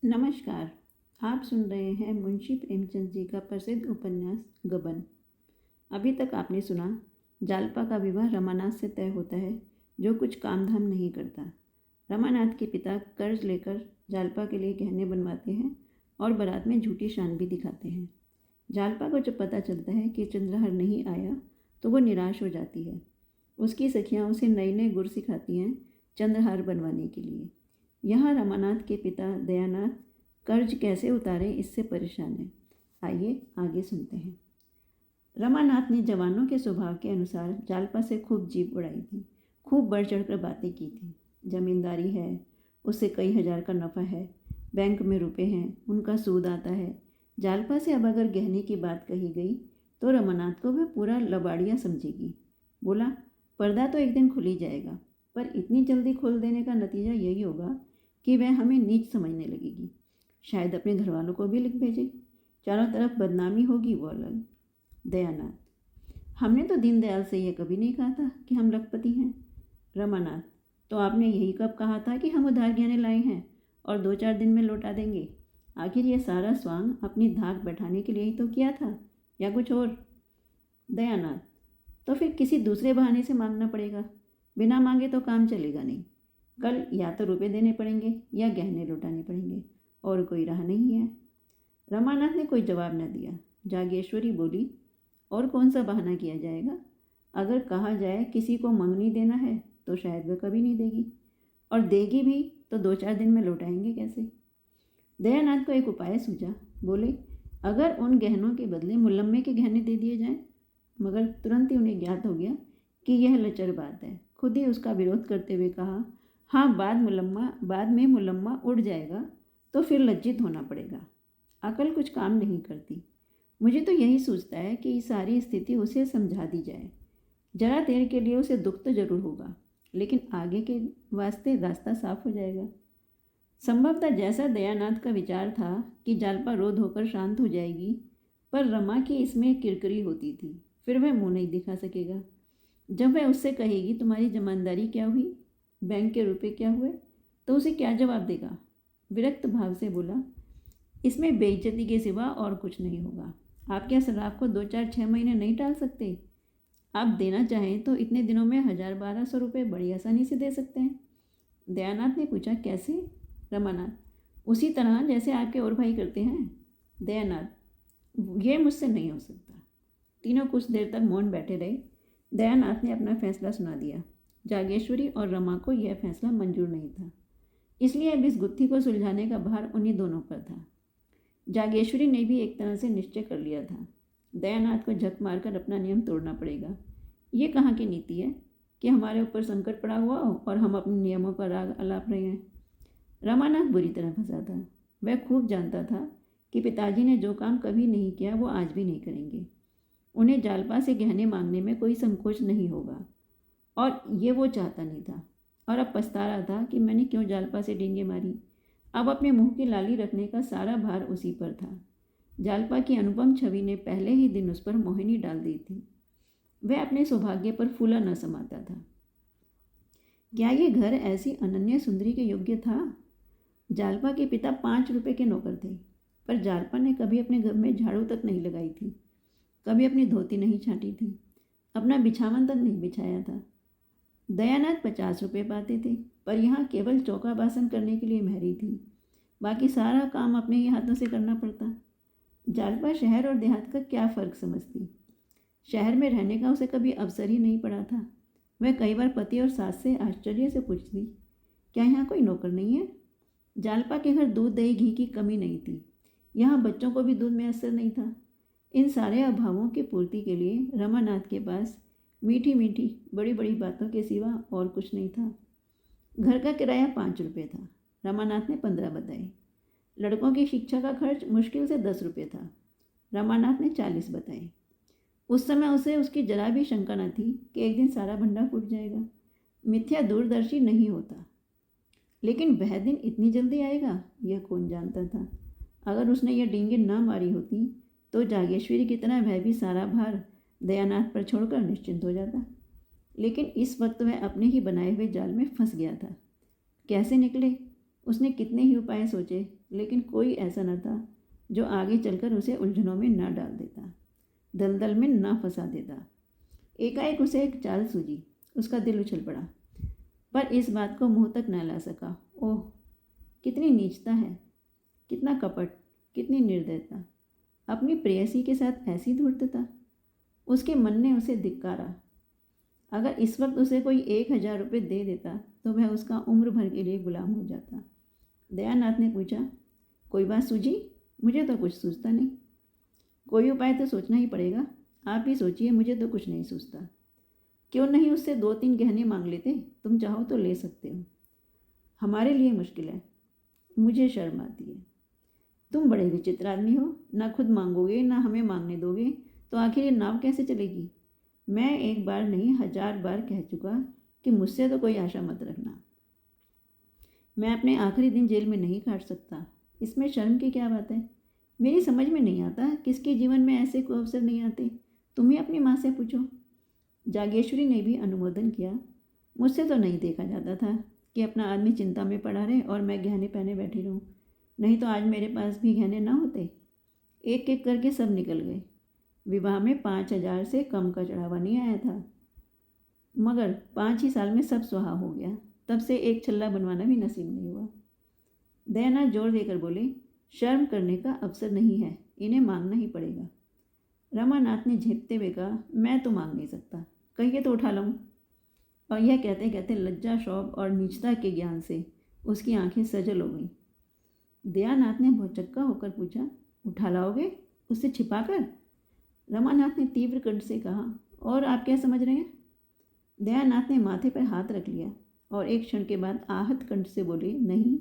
नमस्कार। आप सुन रहे हैं मुंशी प्रेमचंद जी का प्रसिद्ध उपन्यास गबन। अभी तक आपने सुना जालपा का विवाह रमानाथ से तय होता है, जो कुछ काम धाम नहीं करता। रमानाथ के पिता कर्ज लेकर जालपा के लिए गहने बनवाते हैं और बारात में झूठी शान भी दिखाते हैं। जालपा को जब पता चलता है कि चंद्रहार नहीं आया तो वो निराश हो जाती है। उसकी सखियाँ उसे नए नए गुर सिखाती हैं चंद्रहार बनवाने के लिए। यहाँ रमानाथ के पिता दयानाथ कर्ज कैसे उतारें इससे परेशान है। आइए आगे सुनते हैं। रमानाथ ने जवानों के स्वभाव के अनुसार जालपा से खूब जीभ उड़ाई थी, खूब बढ़ चढ़ कर बातें की थी। जमींदारी है, उससे कई हजार का नफ़ा है, बैंक में रुपए हैं, उनका सूद आता है। जालपा से अब अगर गहने की बात कही गई तो रमानाथ को वह पूरा लबाड़िया समझेगी। बोला, पर्दा तो एक दिन खुल ही जाएगा, पर इतनी जल्दी खोल देने का नतीजा यही होगा कि वह हमें नीच समझने लगेगी। शायद अपने घर वालों को भी लिख भेजे, चारों तरफ बदनामी होगी वो अलग। दयानाथ, हमने तो दीनदयाल से यह कभी नहीं कहा था कि हम लखपति हैं। रमानाथ, तो आपने यही कब कहा था कि हम उधार गहने लाए हैं और 2-4 दिन में लौटा देंगे? आखिर यह सारा स्वांग अपनी धाक बैठाने के लिए ही तो किया था, या कुछ और? दयानाथ, तो फिर किसी दूसरे बहाने से मांगना पड़ेगा, बिना मांगे तो काम चलेगा नहीं। कल या तो रुपए देने पड़ेंगे या गहने लौटाने पड़ेंगे, और कोई राह नहीं है। रमानाथ ने कोई जवाब न दिया। जागेश्वरी बोली, और कौन सा बहाना किया जाएगा? अगर कहा जाए किसी को मंगनी देना है तो शायद वह कभी नहीं देगी, और देगी भी तो 2-4 दिन में लौटाएंगे कैसे? दयानाथ को एक उपाय सूझा। बोले, अगर उन गहनों के बदले मुलम्मे के गहने दे दिए जाएं। मगर तुरंत ही उन्हें ज्ञात हो गया कि यह लचर बात है। खुद ही उसका विरोध करते हुए कहा, हाँ, बाद में मुलम्मा उड़ जाएगा तो फिर लज्जित होना पड़ेगा। अकल कुछ काम नहीं करती। मुझे तो यही सूझता है कि सारी स्थिति उसे समझा दी जाए। जरा देर के लिए उसे दुख तो जरूर होगा, लेकिन आगे के वास्ते रास्ता साफ हो जाएगा। संभवतः जैसा दयानाथ का विचार था कि जालपा रोध होकर शांत हो जाएगी, पर रमा की इसमें किरकिरी होती थी। फिर वह मुंह नहीं दिखा सकेगा। जब वह उससे कहेगी, तुम्हारी जमानदारी क्या हुई, बैंक के रुपए क्या हुए, तो उसे क्या जवाब देगा? विरक्त भाव से बोला, इसमें बेइज्जती के सिवा और कुछ नहीं होगा। आप क्या सराफ को 2-4-6 महीने नहीं टाल सकते? आप देना चाहें तो इतने दिनों में 1000-1200 रुपये बड़ी आसानी से दे सकते हैं। दयानाथ ने पूछा, कैसे? रमानाथ, उसी तरह जैसे आपके और भाई करते हैं। दयानाथ, ये मुझसे नहीं हो सकता। तीनों कुछ देर तक मौन बैठे रहे। दयानाथ ने अपना फैसला सुना दिया। जागेश्वरी और रमा को यह फैसला मंजूर नहीं था, इसलिए अब इस गुत्थी को सुलझाने का भार उन्हीं दोनों पर था। जागेश्वरी ने भी एक तरह से निश्चय कर लिया था। दयानाथ को झक मारकर अपना नियम तोड़ना पड़ेगा। ये कहाँ की नीति है कि हमारे ऊपर संकट पड़ा हुआ हो और हम अपने नियमों का राग अलाप रहे हैं। रमानाथ बुरी तरह फंसा था। वह खूब जानता था कि पिताजी ने जो काम कभी नहीं किया वो आज भी नहीं करेंगे। उन्हें जालपा से गहने मांगने में कोई संकोच नहीं होगा, और ये वो चाहता नहीं था। और अब पछता रहा था कि मैंने क्यों जालपा से डींगे मारी। अब अपने मुंह की लाली रखने का सारा भार उसी पर था। जालपा की अनुपम छवि ने पहले ही दिन उस पर मोहिनी डाल दी थी। वह अपने सौभाग्य पर फूला न समाता था। क्या ये घर ऐसी अनन्य सुंदरी के योग्य था? जालपा के पिता 5 रुपए के नौकर थे, पर जालपा ने कभी अपने घर में झाड़ू तक नहीं लगाई थी, कभी अपनी धोती नहीं छाटी थी, अपना बिछावन तक नहीं बिछाया था। दयानाथ 50 रुपये पाते थे, पर यहाँ केवल चौका बासन करने के लिए महरी थी। बाकी सारा काम अपने ही हाथों से करना पड़ता। जालपा शहर और देहात का क्या फ़र्क समझती? शहर में रहने का उसे कभी अवसर ही नहीं पड़ा था। वह कई बार पति और सास से आश्चर्य से पूछती, क्या यहाँ कोई नौकर नहीं है? जालपा के घर दूध दही घी की कमी नहीं थी। यहाँ बच्चों को भी दूध मैसर नहीं था। इन सारे अभावों की पूर्ति के लिए रमानाथ के पास मीठी मीठी बड़ी बड़ी बातों के सिवा और कुछ नहीं था। घर का किराया 5 रुपये था। रमानाथ ने 15 बताए। लड़कों की शिक्षा का खर्च मुश्किल से 10 रुपये था। रमानाथ ने 40 बताए। उस समय उसे उसकी जरा भी शंका न थी कि एक दिन सारा भंडार फूट जाएगा। मिथ्या दूरदर्शी नहीं होता, लेकिन वह दिन इतनी जल्दी आएगा यह कौन जानता था। अगर उसने यह डींगे न मारी होती तो जागेश्वरी की तरह वह भी सारा भार दयानाथ पर छोड़कर निश्चिंत हो जाता। लेकिन इस वक्त वह अपने ही बनाए हुए जाल में फंस गया था। कैसे निकले, उसने कितने ही उपाय सोचे, लेकिन कोई ऐसा न था जो आगे चलकर उसे उलझनों में न डाल देता, दलदल में न फंसा देता। एकाएक उसे एक चाल सूझी, उसका दिल उछल पड़ा, पर इस बात को मुंह तक न ला सका। ओह, कितनी नीचता है, कितना कपट, कितनी निर्दयता, अपनी प्रेयसी के साथ ऐसी धूर्तता। उसके मन ने उसे धिक्कारा। अगर इस वक्त उसे कोई 1,000 रुपये दे देता तो वह उसका उम्र भर के लिए गुलाम हो जाता। दयानाथ ने पूछा, कोई बात सूझी? मुझे तो कुछ सूझता नहीं। कोई उपाय तो सोचना ही पड़ेगा, आप ही सोचिए, मुझे तो कुछ नहीं सूझता। क्यों नहीं उससे 2-3 गहने मांग लेते? तुम चाहो तो ले सकते हो। हमारे लिए मुश्किल है, मुझे शर्म आती है। तुम बड़े विचित्र आदमी हो, ना खुद मांगोगे ना हमें मांगने दोगे, तो आखिर ये नाव कैसे चलेगी? मैं एक बार नहीं 1000 बार कह चुका कि मुझसे तो कोई आशा मत रखना। मैं अपने आखिरी दिन जेल में नहीं काट सकता, इसमें शर्म की क्या बात है? मेरी समझ में नहीं आता किसके जीवन में ऐसे कोई अवसर नहीं आते। तुम ही अपनी माँ से पूछो। जागेश्वरी ने भी अनुमोदन किया। मुझसे तो नहीं देखा जाता था कि अपना आदमी चिंता में पड़ा रहे और मैं गहने पहने बैठी रहूं। नहीं तो आज मेरे पास भी गहने ना होते। एक एक करके सब निकल गए। विवाह में 5,000 से कम का चढ़ावा नहीं आया था, मगर 5 ही साल में सब सुहा हो गया। तब से एक छल्ला बनवाना भी नसीब नहीं हुआ। दयानाथ जोर देकर बोले, शर्म करने का अवसर नहीं है, इन्हें मांगना ही पड़ेगा। रमानाथ ने झेपते हुए कहा, मैं तो मांग नहीं सकता, कहिए तो उठा लाऊं। और यह कहते कहते लज्जा, शौक और नीचता के ज्ञान से उसकी आंखें सजल हो गईं। दयानाथ ने भौचक्का होकर पूछा, उठा लाओगे? उससे छिपा कर? रमानाथ ने तीव्र कंठ से कहा, और आप क्या समझ रहे हैं? दयानाथ ने माथे पर हाथ रख लिया और एक क्षण के बाद आहत कंठ से बोले, नहीं,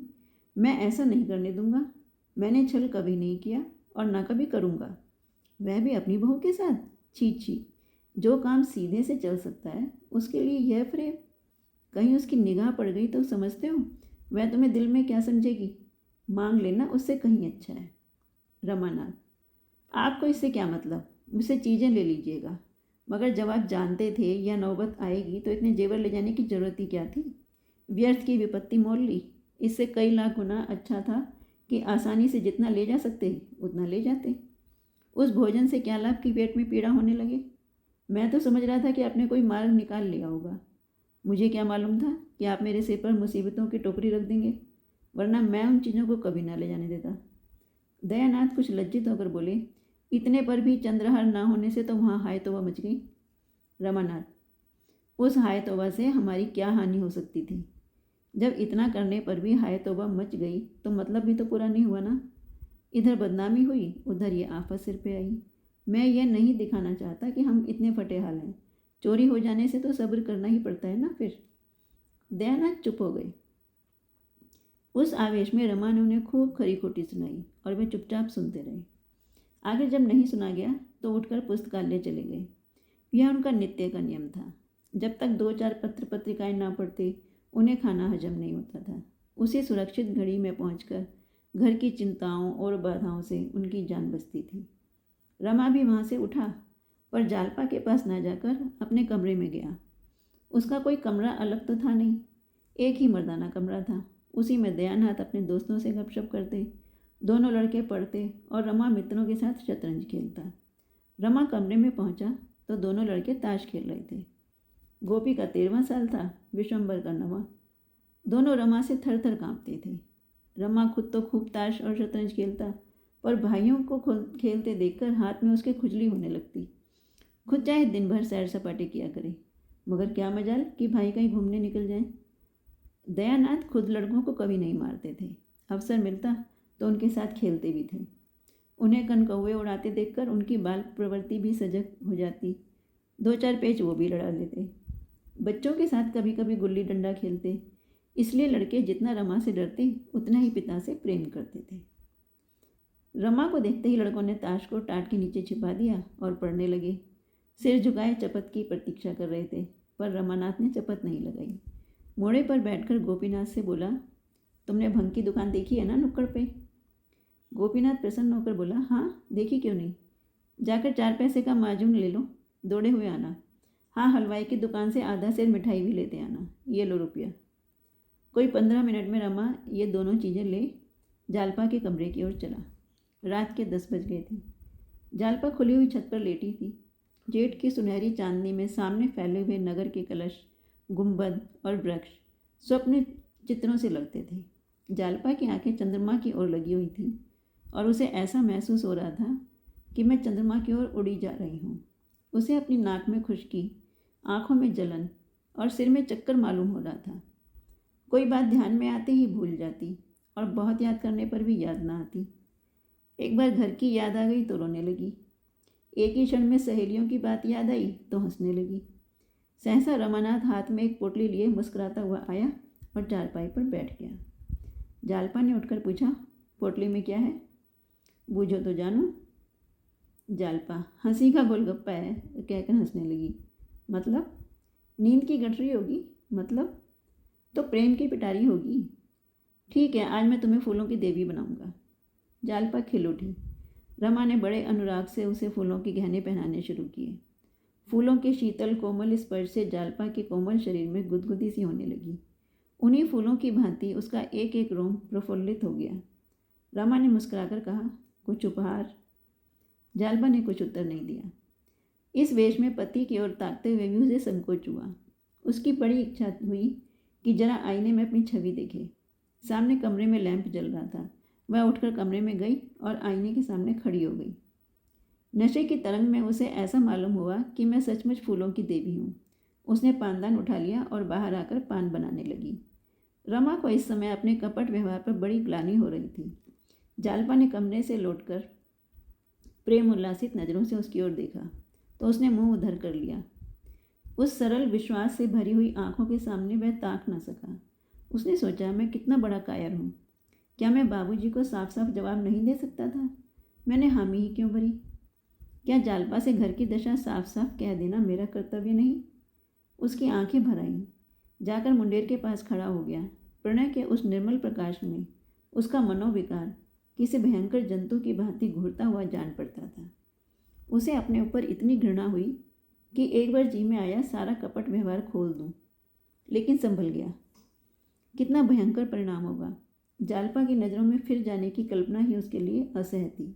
मैं ऐसा नहीं करने दूंगा। मैंने छल कभी नहीं किया और ना कभी करूँगा, वह भी अपनी बहू के साथ। छी छी, जो काम सीधे से चल सकता है उसके लिए यह फ्रेब। कहीं उसकी निगाह पड़ गई तो समझते हो वह तुम्हें दिल में क्या समझेगी? मांग लेना उससे कहीं अच्छा है। रमानाथ, आपको इससे क्या मतलब? मुझसे चीज़ें ले लीजिएगा, मगर जब आप जानते थे यह नौबत आएगी तो इतने जेवर ले जाने की जरूरत ही क्या थी? व्यर्थ की विपत्ति मोल ली। इससे कई लाख गुना अच्छा था कि आसानी से जितना ले जा सकते उतना ले जाते। उस भोजन से क्या लाभ कि पेट में पीड़ा होने लगे? मैं तो समझ रहा था कि आपने कोई मार्ग निकाल लिया होगा। मुझे क्या मालूम था कि आप मेरे सिर पर मुसीबतों की टोकरी रख देंगे, वरना मैं उन चीज़ों को कभी ना ले जाने देता। दयानाथ कुछ लज्जित होकर बोले, इतने पर भी चंद्रहार ना होने से तो वहाँ हाय तौबा मच गई। रमानाथ, उस हाय तौबा से हमारी क्या हानि हो सकती थी? जब इतना करने पर भी हाय तौबा मच गई तो मतलब भी तो पूरा नहीं हुआ ना। इधर बदनामी हुई, उधर ये आफत सिर पे आई। मैं यह नहीं दिखाना चाहता कि हम इतने फटे हाल हैं। चोरी हो जाने से तो सब्र करना ही पड़ता है ना फिर। दयानाथ चुप हो गए। उस आवेश में रमा ने उन्हें खूब खरी खोटी सुनाई और वे चुपचाप सुनते रहे। आगे जब नहीं सुना गया तो उठकर पुस्तकालय चले गए। यह उनका नित्य का नियम था। जब तक 2-4 पत्र पत्रिकाएं ना पढ़ते उन्हें खाना हजम नहीं होता था। उसी सुरक्षित घड़ी में पहुंचकर घर की चिंताओं और बाधाओं से उनकी जान बचती थी। रमा भी वहाँ से उठा, पर जालपा के पास ना जाकर अपने कमरे में गया। उसका कोई कमरा अलग तो था नहीं, एक ही मर्दाना कमरा था। उसी में दयानाथ अपने दोस्तों से गपशप करते, दोनों लड़के पढ़ते और रमा मित्रों के साथ शतरंज खेलता। रमा कमरे में पहुंचा तो दोनों लड़के ताश खेल रहे थे। गोपी का 13वां साल था, विश्वम्बर का 9वां। दोनों रमा से थर थर काँपते थे। रमा खुद तो खूब ताश और शतरंज खेलता, पर भाइयों को खेलते देखकर हाथ में उसके खुजली होने लगती। खुद चाहे दिन भर सैर सपाटे किया करे, मगर क्या मजाल कि भाई कहीं घूमने निकल जाएं। दयानाथ खुद लड़कों को कभी नहीं मारते थे, अवसर मिलता तो उनके साथ खेलते भी थे। उन्हें कनकौवे उड़ाते देखकर उनकी बाल प्रवृत्ति भी सजग हो जाती। 2-4 पेच वो भी लड़ा लेते। बच्चों के साथ कभी कभी गुल्ली डंडा खेलते। इसलिए लड़के जितना रमा से डरते उतना ही पिता से प्रेम करते थे। रमा को देखते ही लड़कों ने ताश को टाट के नीचे छिपा दिया और पढ़ने लगे। सिर झुकाए चपत की प्रतीक्षा कर रहे थे, पर रमानाथ ने चपत नहीं लगाई। मोड़े पर बैठकर गोपीनाथ से बोला, तुमने भंग की दुकान देखी है ना नुक्कड़ पे? गोपीनाथ प्रसन्न होकर बोला, हाँ, देखी क्यों नहीं। जाकर 4 पैसे का माजून ले लो, दौड़े हुए आना। हाँ, हलवाई की दुकान से आधा सेर मिठाई भी लेते आना। ये लो रुपया। कोई 15 मिनट में रमा ये दोनों चीज़ें ले जालपा के कमरे की ओर चला। रात के 10 बज गए थे। जालपा खुली हुई छत पर लेटी थी। जेठ की सुनहरी चांदनी में सामने फैले हुए नगर के कलश, गुंबद और वृक्ष स्वप्न चित्रों से लगते थे। जालपा की आंखें चंद्रमा की ओर लगी हुई थीं और उसे ऐसा महसूस हो रहा था कि मैं चंद्रमा की ओर उड़ी जा रही हूँ। उसे अपनी नाक में खुश्की, आंखों में जलन और सिर में चक्कर मालूम हो रहा था। कोई बात ध्यान में आते ही भूल जाती और बहुत याद करने पर भी याद ना आती। एक बार घर की याद आ गई तो रोने लगी। एक ही क्षण में सहेलियों की बात याद आई तो हंसने लगी। सहसा रमानाथ हाथ में एक पोटली लिए मुस्कुराता हुआ आया और चारपाई पर बैठ गया। जालपा ने उठकर पूछा, पोटली में क्या है? बूझो तो जानूं। जालपा हंसी का गोलगप्पा है कहकर हंसने लगी। मतलब? नींद की गठरी होगी। मतलब? तो प्रेम की पिटारी होगी। ठीक है, आज मैं तुम्हें फूलों की देवी बनाऊंगा। जालपा खिल उठी। रमा ने बड़े अनुराग से उसे फूलों के गहने पहनाने शुरू किए। फूलों के शीतल कोमल स्पर्श से जालपा के कोमल शरीर में गुदगुदी सी होने लगी। उन्हीं फूलों की भांति उसका एक एक रोम प्रफुल्लित हो गया। रमा ने मुस्कुराकर कहा, कुछ उपहार? जालपा ने कुछ उत्तर नहीं दिया। इस वेश में पति की ओर ताकते हुए भी उसे संकोच हुआ। उसकी बड़ी इच्छा हुई कि जरा आईने में अपनी छवि देखे। सामने कमरे में लैंप जल रहा था। वह उठकर कमरे में गई और आईने के सामने खड़ी हो गई। नशे की तरंग में उसे ऐसा मालूम हुआ कि मैं सचमुच फूलों की देवी हूँ। उसने पानदान उठा लिया और बाहर आकर पान बनाने लगी। रमा को इस समय अपने कपट व्यवहार पर बड़ी ग्लानि हो रही थी। जालपा ने कमरे से लौटकर प्रेम उल्लासित नज़रों से उसकी ओर देखा तो उसने मुंह उधर कर लिया। उस सरल विश्वास से भरी हुई आंखों के सामने वह ताक न सका। उसने सोचा, मैं कितना बड़ा कायर हूँ। क्या मैं बाबूजी को साफ साफ जवाब नहीं दे सकता था? मैंने हामी ही क्यों भरी? क्या जालपा से घर की दशा साफ साफ कह देना मेरा कर्तव्य नहीं? उसकी आंखें भर आईं। जाकर मुंडेर के पास खड़ा हो गया। प्रणय के उस निर्मल प्रकाश में उसका मनोविकार किसी भयंकर जंतु की भांति घूरता हुआ जान पड़ता था। उसे अपने ऊपर इतनी घृणा हुई कि एक बार जी में आया सारा कपट व्यवहार खोल दूं, लेकिन संभल गया। कितना भयंकर परिणाम होगा। जालपा की नज़रों में फिर जाने की कल्पना ही उसके लिए असह्य थी।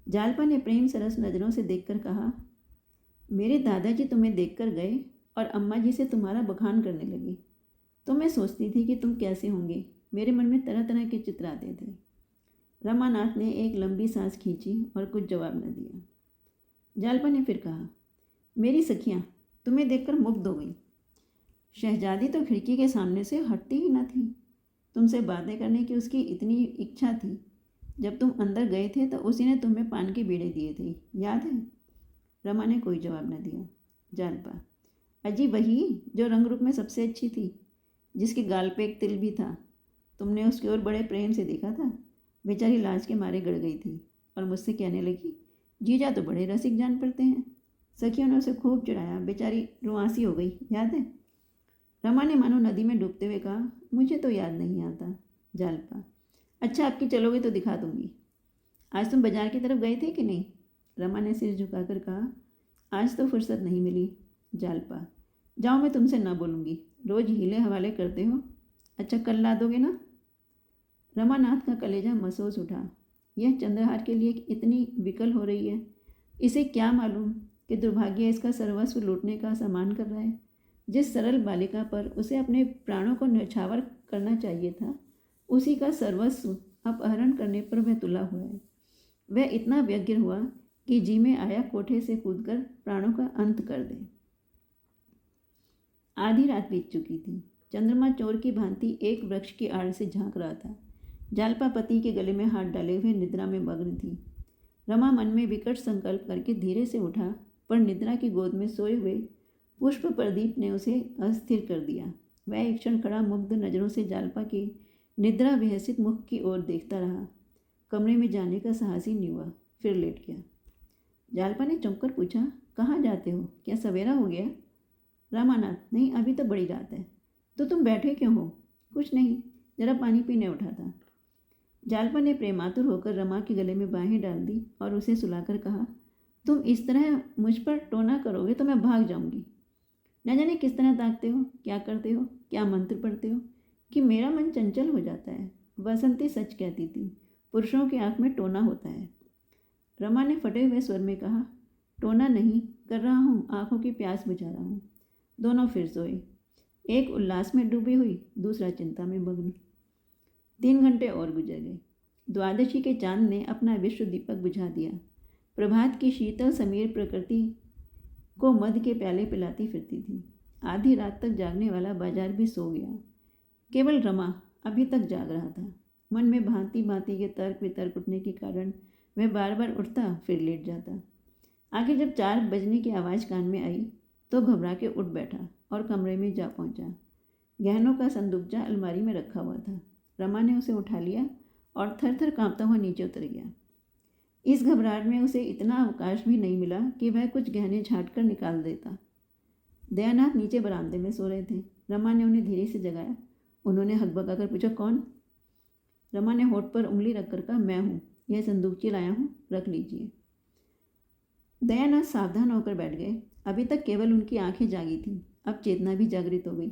जालपा ने प्रेम सरस नज़रों से देखकर कहा, मेरे दादाजी तुम्हें देखकर गए और अम्मा जी से तुम्हारा बखान करने लगे। तो मैं सोचती थी कि तुम कैसे होंगे। मेरे मन में तरह तरह के चित्र आते थे। रमानाथ ने एक लंबी सांस खींची और कुछ जवाब न दिया। जालपा ने फिर कहा, मेरी सखियाँ तुम्हें देखकर मुग्ध हो गई। शहजादी तो खिड़की के सामने से हटती ही न थी। तुमसे बातें करने की उसकी इतनी इच्छा थी। जब तुम अंदर गए थे तो उसी ने तुम्हें पान के बीड़े दिए थे, याद है? रमा ने कोई जवाब न दिया। जालपा, अजी वही जो रंग रूप में सबसे अच्छी थी, जिसके गाल पे एक तिल भी था। तुमने उसकी ओर बड़े प्रेम से देखा था। बेचारी लाज के मारे गड़ गई थी और मुझसे कहने लगी, जीजा तो बड़े रसिक जान पड़ते हैं। सखियों ने उसे खूब चिढ़ाया। बेचारी रुआसी हो गई, याद है? रमा ने मानो नदी में डूबते हुए कहा, मुझे तो याद नहीं आता। जालपा, अच्छा आपकी चलोगे तो दिखा दूंगी। आज तुम बाजार की तरफ गए थे कि नहीं? रमा ने सिर झुकाकर कहा, आज तो फुर्सत नहीं मिली। जालपा, जाओ मैं तुमसे ना बोलूँगी। रोज हीले हवाले करते हो। अच्छा कल ला दोगे ना? रमानाथ का कलेजा महसूस उठा। यह चंद्रहार के लिए इतनी विकल हो रही है। इसे क्या मालूम कि दुर्भाग्य इसका सर्वस्व लूटने का सामान कर रहा है। जिस सरल बालिका पर उसे अपने प्राणों को न्यौछावर करना चाहिए था, उसी का सर्वस्व अपहरण करने पर वह तुला हुआ है। वह इतना व्यग्र हुआ कि जी में आया कोठे से कूदकर प्राणों का अंत कर दे। आधी रात बीत चुकी थी। चंद्रमा चोर की भांति एक वृक्ष की आड़ से झांक रहा था। जालपा पति के गले में हाथ डाले हुए निद्रा में मग्न थी। रमा मन में विकट संकल्प करके धीरे से उठा, पर निद्रा की गोद में सोए हुए पुष्प प्रदीप ने उसे अस्थिर कर दिया। वह एक क्षण खड़ा मुग्ध नज़रों से जालपा के निद्रा विहसित मुख की ओर देखता रहा। कमरे में जाने का साहस ही नहीं हुआ, फिर लेट गया। जालपा ने चौंक कर पूछा, कहाँ जाते हो? क्या सवेरा हो गया? रामानाथ, नहीं अभी तो बड़ी रात है। तो तुम बैठे क्यों हो? कुछ नहीं, जरा पानी पीने उठा था। जालपा ने प्रेमातुर होकर रमा के गले में बाहें डाल दी और उसे सुलाकर कहा, तुम इस तरह मुझ पर टोना करोगे तो मैं भाग जाऊंगी। न जाने किस तरह ताकते हो, क्या करते हो, क्या मंत्र पढ़ते हो कि मेरा मन चंचल हो जाता है। बसंती सच कहती थी, पुरुषों की आंख में टोना होता है। रमा ने फटे हुए स्वर में कहा, टोना नहीं कर रहा हूँ, आंखों की प्यास बुझा रहा हूँ। दोनों फिर सोए, एक उल्लास में डूबी हुई, दूसरा चिंता में मग्न। 3 घंटे और गुजर गए। द्वादशी के चांद ने अपना विश्व दीपक बुझा दिया। प्रभात की शीतल समीर प्रकृति को मध के प्याले पिलाती फिरती थी। आधी रात तक जागने वाला बाजार भी सो गया। केवल रमा अभी तक जाग रहा था। मन में भांति भांति के तर्क वितर्क उठने के कारण वह बार बार उठता फिर लेट जाता। आगे जब 4 बजने की आवाज़ कान में आई तो घबरा के उठ बैठा और कमरे में जा पहुंचा। गहनों का संदूकजा अलमारी में रखा हुआ था। रमा ने उसे उठा लिया और थर थर कांपता हुआ नीचे उतर गया। इस घबराहट में उसे इतना अवकाश भी नहीं मिला कि वह कुछ गहने झाँट कर निकाल देता। दयानाथ नीचे बरामदे में सो रहे थे। रमा ने उन्हें धीरे से जगाया। उन्होंने हकबका कर पूछा, कौन? रमा ने होठ पर उंगली रखकर कहा, मैं हूँ, यह संदूकची लाया हूँ, रख लीजिए। दयानाथ सावधान होकर बैठ गए। अभी तक केवल उनकी आंखें जागी थीं, अब चेतना भी जागृत हो गई।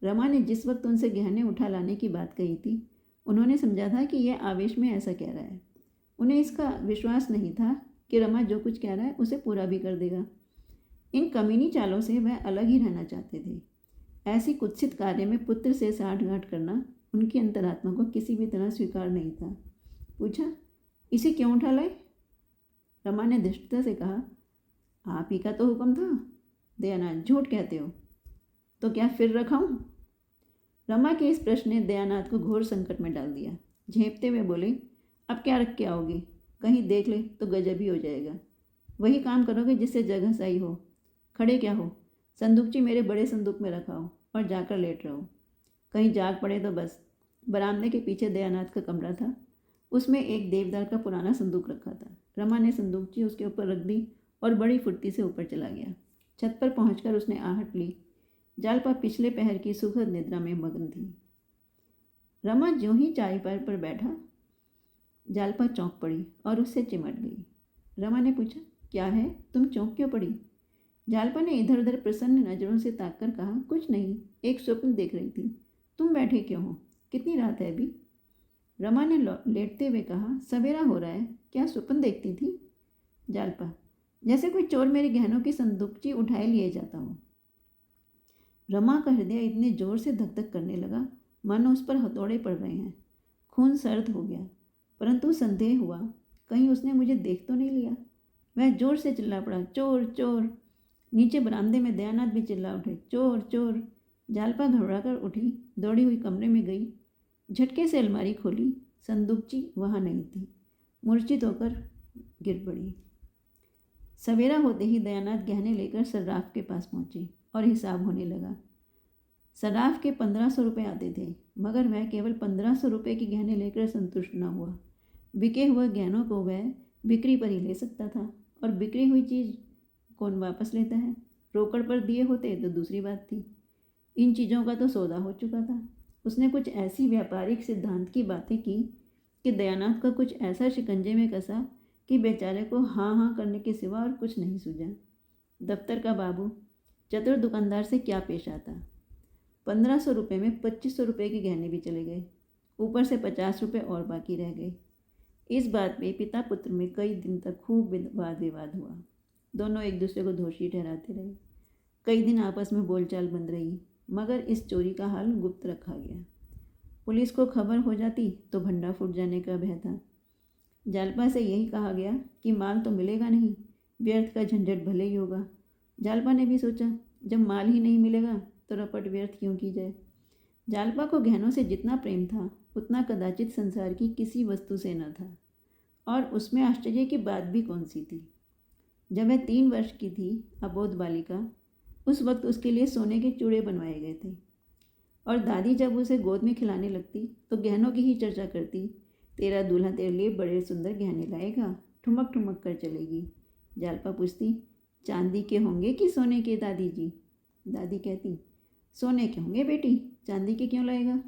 रमा ने जिस वक्त उनसे गहने उठा लाने की बात कही थी, उन्होंने समझा था कि यह आवेश में ऐसा कह रहा है। उन्हें इसका विश्वास नहीं था कि रमा जो कुछ कह रहा है उसे पूरा भी कर देगा। इन कमीनी चालों से वह अलग ही रहना चाहते थे। ऐसी कुत्सित कार्य में पुत्र से साठगांठ करना उनकी अंतरात्मा को किसी भी तरह स्वीकार नहीं था। पूछा, इसे क्यों उठा लाए? रमा ने धृष्टता से कहा, आप ही का तो हुक्म था। दयानाथ, झूठ कहते हो। तो क्या फिर रखाऊं? रमा के इस प्रश्न ने दयानाथ को घोर संकट में डाल दिया। झेंपते हुए बोले, अब क्या रख के आओगे? कहीं देख ले तो गजब ही हो जाएगा। वही काम करोगे जिससे जगह सही हो। खड़े क्या हो? संदूकची मेरे बड़े संदूक में रखाओ और जाकर लेट रहो। कहीं जाग पड़े तो बस। बरामदे के पीछे दयानाथ का कमरा था। उसमें एक देवदार का पुराना संदूक रखा था। रमा ने संदूकची उसके ऊपर रख दी और बड़ी फुर्ती से ऊपर चला गया। छत पर पहुंचकर उसने आहट ली। जालपा पिछले पहर की सुखद निद्रा में मग्न थी। रमा ज्यों ही चारपाई पर बैठा, जालपा चौंक पड़ी और उससे चिमट गई। रमा ने पूछा, क्या है, तुम चौंक क्यों पड़ी? जालपा ने इधर उधर प्रसन्न नजरों से ताककर कहा, कुछ नहीं, एक स्वप्न देख रही थी। तुम बैठे क्यों हो? कितनी रात है अभी? रमा ने लेटते हुए कहा, सवेरा हो रहा है, क्या स्वप्न देखती थी? जालपा, जैसे कोई चोर मेरे गहनों की संदूकची उठाए लिए जाता हो। रमा का हृदय इतने जोर से धक धक करने लगा मानो उस पर हथौड़े पड़ रहे हैं। खून सर्द हो गया, परंतु संदेह हुआ, कहीं उसने मुझे देख तो नहीं लिया। वह जोर से चिल्ला पड़ा, चोर चोर। नीचे बरामदे में दयानाथ भी चिल्ला उठे, चोर चोर। जालपा घबराकर उठी, दौड़ी हुई कमरे में गई, झटके से अलमारी खोली, संदूकची वहाँ नहीं थी। मूर्छित होकर गिर पड़ी। सवेरा होते ही दयानाथ गहने लेकर सर्राफ के पास पहुंचे और हिसाब होने लगा। सर्राफ के 1500 रुपये आते थे, मगर वह केवल 1500 रुपये के गहने लेकर संतुष्ट न हुआ। बिके हुए गहनों को वह बिक्री पर ही ले सकता था, और बिक्री हुई चीज़ कौन वापस लेता है? रोकड़ पर दिए होते तो दूसरी बात थी। इन चीज़ों का तो सौदा हो चुका था। उसने कुछ ऐसी व्यापारिक सिद्धांत की बातें की कि दयानाथ का कुछ ऐसा शिकंजे में कसा कि बेचारे को हाँ हाँ करने के सिवा और कुछ नहीं सूझा। दफ्तर का बाबू चतुर दुकानदार से क्या पेश आता। 1500 रुपये में 2500 रुपये के गहने भी चले गए, ऊपर से 50 रुपये और बाकी रह गए। इस बात पे पिता पुत्र में कई दिन तक खूब वाद विवाद हुआ। दोनों एक दूसरे को दोषी ठहराते रहे। कई दिन आपस में बोलचाल बंद रही, मगर इस चोरी का हाल गुप्त रखा गया। पुलिस को खबर हो जाती तो भंडा फूट जाने का भय था। जालपा से यही कहा गया कि माल तो मिलेगा नहीं, व्यर्थ का झंझट भले ही होगा। जालपा ने भी सोचा, जब माल ही नहीं मिलेगा तो रपट व्यर्थ क्यों की जाए। जालपा को गहनों से जितना प्रेम था उतना कदाचित संसार की किसी वस्तु से न था, और उसमें आश्चर्य की बात भी कौन सी थी। जब वह 3 वर्ष की थी, अबोध बालिका, उस वक्त उसके लिए सोने के चूड़े बनवाए गए थे, और दादी जब उसे गोद में खिलाने लगती तो गहनों की ही चर्चा करती। तेरा दूल्हा तेरे लिए बड़े सुंदर गहने लाएगा, ठुमक ठुमक कर चलेगी। जालपा पूछती, चांदी के होंगे कि सोने के दादी जी? दादी कहती, सोने के होंगे बेटी, चांदी के क्यों लाएगा?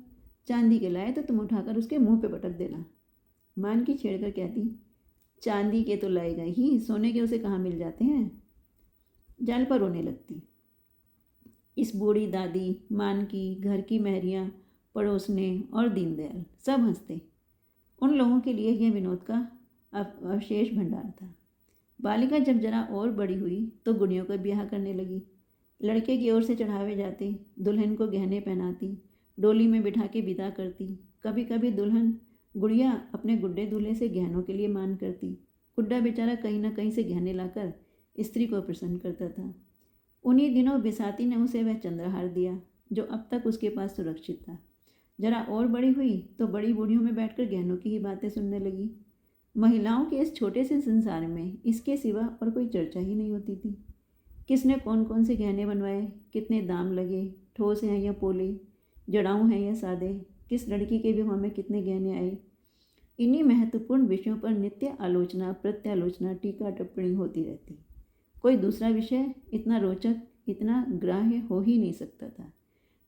चांदी के लाए तो तुम उठाकर उसके मुंह पे पटक देना। मान की छेड़कर कहती, चांदी के तो लाएगा ही, सोने के उसे कहाँ मिल जाते हैं। जालपा रोने लगती। इस बूढ़ी दादी, मानकी, घर की महरियाँ, पड़ोसने और दीनदयाल सब हंसते। उन लोगों के लिए यह विनोद का अवशेष भंडार था। बालिका जब जरा और बड़ी हुई तो गुड़ियों का ब्याह करने लगी। लड़के की ओर से चढ़ावे जाते, दुल्हन को गहने पहनाती, डोली में बिठा के विदा करती। कभी कभी दुल्हन गुड़िया अपने गुड्डे दूल्हे से गहनों के लिए मान करती। गुड्डा बेचारा कहीं ना कहीं से गहने लाकर स्त्री को प्रसन्न करता था। उन्हीं दिनों बिसाती ने उसे वह चंद्रहार दिया जो अब तक उसके पास सुरक्षित था। जरा और बड़ी हुई तो बड़ी बूढ़ियों में बैठकर गहनों की ही बातें सुनने लगी। महिलाओं के इस छोटे से संसार में इसके सिवा और कोई चर्चा ही नहीं होती थी। किसने कौन कौन से गहने बनवाए, कितने दाम लगे, ठोस हैं या पोले, जड़ाऊ हैं या सादे, किस लड़की के विवाह में कितने गहने आए। इन्हीं महत्वपूर्ण विषयों पर नित्य आलोचना, प्रत्यालोचना, टीका टिप्पणी होती रहती। कोई दूसरा विषय इतना रोचक, इतना ग्राह्य हो ही नहीं सकता था।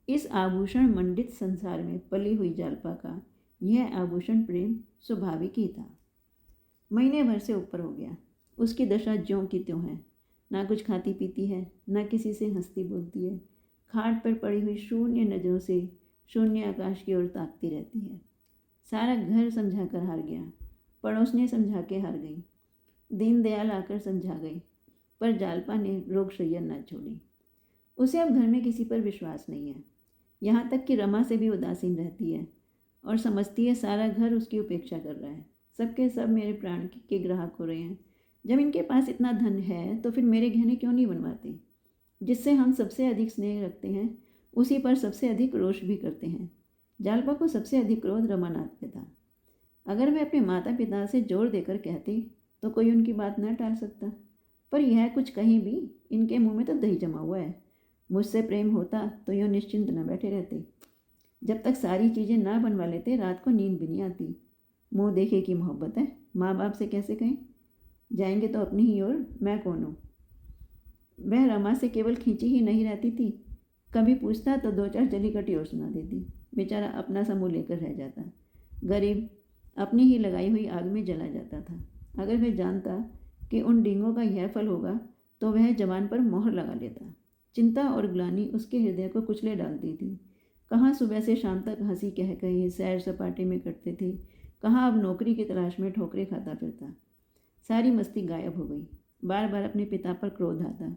इस आभूषण मंडित संसार में पली हुई जालपा का यह आभूषण प्रेम स्वाभाविक ही था। महीने भर से ऊपर हो गया। उसकी दशा ज्यों की त्यों है। ना कुछ खाती पीती है, ना किसी से हंसती बोलती है। खाट पर पड़ी हुई शून्य नज़रों से शून्य आकाश की ओर ताकती रहती है। सारा घर समझा कर हार गया, पड़ोसने समझा के हार गई, दीनदयाल आकर समझा गई, पर जालपा ने रोगशैया न छोड़ी। उसे अब घर में किसी पर विश्वास नहीं है। यहाँ तक कि रमा से भी उदासीन रहती है और समझती है सारा घर उसकी उपेक्षा कर रहा है। सबके सब मेरे प्राण के ग्राहक हो रहे हैं। जब इनके पास इतना धन है तो फिर मेरे गहने क्यों नहीं बनवाते। जिससे हम सबसे अधिक स्नेह रखते हैं उसी पर सबसे अधिक रोष भी करते हैं। जालपा को सबसे अधिक क्रोध रमानाथ पे था। अगर वह अपने माता पिता से जोर देकर कहती तो कोई उनकी बात न टाल सकता, पर यह कुछ कहीं भी इनके मुंह में तो दही जमा हुआ है। मुझसे प्रेम होता तो यूँ निश्चिंत न बैठे रहते। जब तक सारी चीज़ें ना बनवा लेते रात को नींद भी नहीं आती। मुँह देखे की मोहब्बत है, माँ बाप से कैसे कहें। जाएंगे तो अपनी ही ओर, मैं कौन हूँ। वह रमा से केवल खींची ही नहीं रहती थी, कभी पूछता तो दो चार जली कटी और सुना देती। बेचारा अपना सा मुँह लेकर रह जाता। गरीब अपनी ही लगाई हुई आग में जला जाता था। अगर वह जानता कि उन डींगों का यह फल होगा तो वह जवान पर मोहर लगा लेता। चिंता और ग्लानि उसके हृदय को कुचले डालती थी। कहाँ सुबह से शाम तक हंसी कह कही सैर सपाटे में करते थे, कहाँ अब नौकरी की तलाश में ठोकरें खाता फिरता। सारी मस्ती गायब हो गई। बार बार अपने पिता पर क्रोध आता।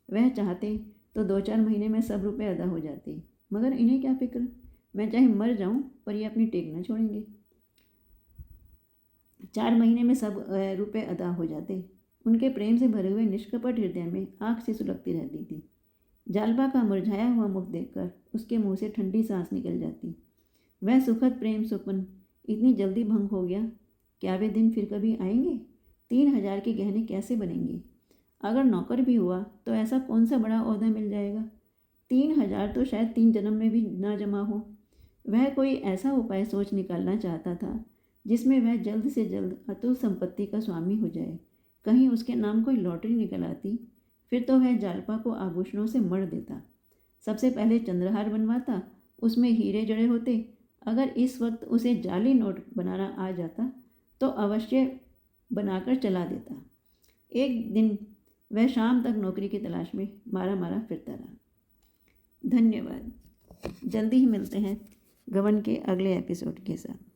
वह चाहते तो 2-4 महीने में सब रुपए अदा हो जाते, मगर इन्हें क्या फिक्र। मैं चाहे मर जाऊं पर ये अपनी टेक न छोड़ेंगे। 4 महीने में सब रुपए अदा हो जाते। उनके प्रेम से भरे हुए निष्कपट हृदय में आँख से सुलगती रहती थी। जालपा का मुरझाया हुआ मुख देखकर उसके मुंह से ठंडी सांस निकल जाती। वह सुखद प्रेम सुपन इतनी जल्दी भंग हो गया। क्या वे दिन फिर कभी आएंगे। 3,000 के गहने कैसे बनेंगे। अगर नौकर भी हुआ तो ऐसा कौन सा बड़ा ओहदा मिल जाएगा। 3,000 तो शायद 3 जन्म में भी ना जमा हो। वह कोई ऐसा उपाय सोच निकालना चाहता था जिसमें वह जल्द से जल्द अतुल संपत्ति का स्वामी हो जाए। कहीं उसके नाम कोई लॉटरी निकल आती, फिर तो वह जालपा को आभूषणों से मढ़ देता। सबसे पहले चंद्रहार बनवाता, उसमें हीरे जड़े होते। अगर इस वक्त उसे जाली नोट बनाना आ जाता तो अवश्य बनाकर चला देता। एक दिन वह शाम तक नौकरी की तलाश में मारा मारा फिरता रहा। धन्यवाद। जल्दी ही मिलते हैं गबन के अगले एपिसोड के साथ।